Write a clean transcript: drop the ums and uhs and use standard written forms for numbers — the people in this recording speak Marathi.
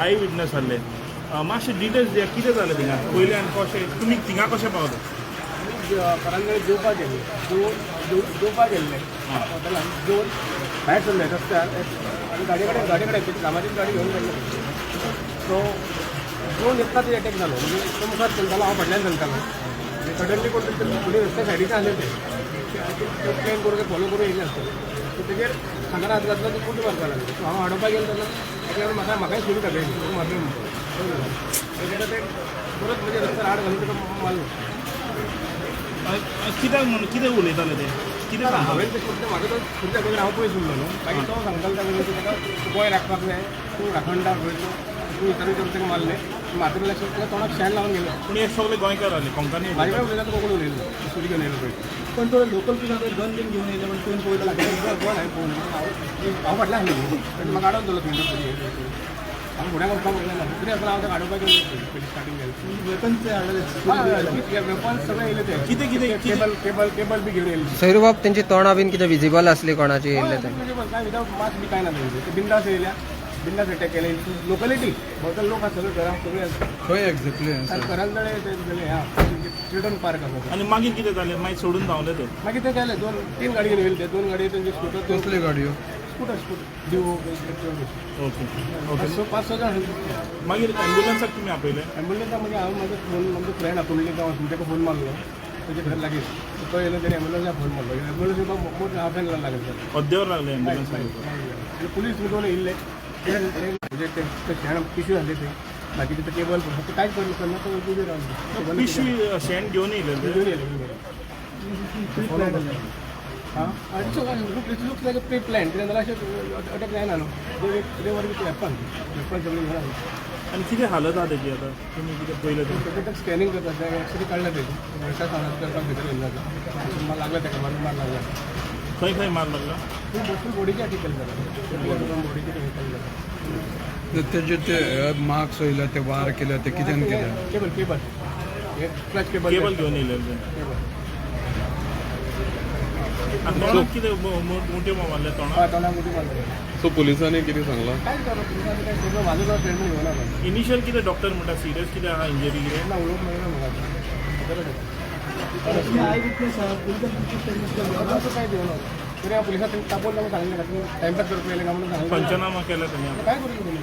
आय विटनस आहले मातशे डिटेल्स दिया कितें जालें थिंगा पयलीं आनी कशें तुमी थिंगा कशें पावले परांगणे जेवपाक गेल्ले जेवपाक गेल्ले हॉटेलान जेवन भायर सरले रस्त्यार आनी गाडी कडेन कामाचीच गाडी घेवन गेल्ले सो जेवन येता ते अटॅक जालो म्हणजे तो मुखार चलतालो हांव फाटल्यान चलतालो आनी सडनली कोण तरी फुडें रस्त्या सायडीच्यान आसले ते प्लॅन करून फॉलो करून येयले आसतले सो तेजेर सांगार हात घातलो ती कुटी मारपाक लागली सो हांव हाडोवपाक गेलो तेन्ना तेका म्हाकाय सुरू दाखयली तूं मारले म्हणून तेका ते परत म्हणजे रस्त्यार हाड घालून तेका मारलो कित्याक म्हणून कितें उलयताले ते कितें सांगताले हांवें ते फक्त म्हाका तो फुडल्या खबर हांव पयस उरलो न्हू मागीर तो सांगतालो ताका गोंय राखपाक जाय तूं राखणदार वयतलो तूं इतर तेका मारले म्हाका लक्षात तेका तोंडाक शेण लावन गेलो पूण हे सगळे गोंयकार आले कोंकणी म्हाजे काय उलयता तो कोंकणी उलयलो सुरी घेवन येयलो पळय पण तो लोकल तुझा गन बीन घेवन येयले पण तुवें पळयलो गन हांवें पळोवन हांव फाटल्यान आसलो म्हाका आडोवन दवरलो थंय हांव फुड्यान वचपाक म्हणलें ना कितें आसलो हांव तेका हाडोवपाक गेलो पयलीं स्टार्टींग गेलो वेपन्स वेपन्स सगळे येयले ते कितें कितें केबल बी घेवन येयले सैरूबाब त्यांची तोंडां बीन कितें विजिबल असली कोणाची येयले ते काय विदाउट मास्क बी काय ना ते बिंदास येयल्या बिंदास अटॅक केले लोकलिटी भोंवतणी लोक आसा सगळे घरां सगळे खंय एक्झॅक्टली करांतळे गेले ह्या चिल्ड्रन पार्क आसा आनी मागीर कितें जालें मागीर सोडून धांवले ते मागीर ते गेले 2-3 गाडी घेवन येयले ते 2 गाडयो तेंचे स्कूटर कसली गाडयो स्कूटर डिवो ओके ओके 5-6 जाण मागीर एम्ब्युलन्साक तुमी आपयले एम्ब्युलन्सा मागीर हांव म्हजो फ्रेंड आपुणली गांवांत ताका फोन मारलो तेजे घर लागीं तो येयलो तेणे एम्ब्युलन्साक फोन मारलो एम्ब्युलन्स येवपाक मोस्ट हाफ एन वर लागले अद्देवर लागले एम्ब्युलन्स पुलीस दोन येयले म्हणजे ते शेण पिशवी घातली ते बाकीचे ते केबल ते कांयच करना तो उबे रावले पिशवी शेण घेवन येयले घेवन येयले हां आनी सो लूक लायक प्री प्लॅन कित्याक जाल्यार अशें अटॅक जायना न्हू ते वर वेपन सगळें घेवन आनी कितें हालत आहा तेजी आतां तुमी कितें पयलें ते तेका स्कॅनिंग करता ते एक्सरे काडला तेजी वर्षा सांगत करपाक भितर येयल्लो मार लागला तेका मार लागला खंय खंय मार लागला खूब भरपूर बॉडीचे अटॅक केले जाता बॉडीचे अटॅक केले जाता तेजे ते मार्क्स वयले ते वार केले ते कित्यान केले केबल एक क्लच केबल केबल घेवन येयले ते केबल आनी तोंडाक कितें मोठे मारले तोंडाक तोंडाक मोठी मारली सो पुलिसांनी कितें सांगलां काय करप पुलिसांनी काय सगळं म्हाजो जो ट्रीटमेंट घेवना पण इनिशियल कितें डॉक्टर म्हणटा सिरियस कितें आहा इंजरी कितें ना उलोवंक मेळना म्हाका काय देवना तरी हांव पुलिसांक तापोवन तांकां सांगलें का तुमी टायमपास करपाक येयले काय म्हणून सांगलें पंचनामा केला तेणी काय करूं तुमी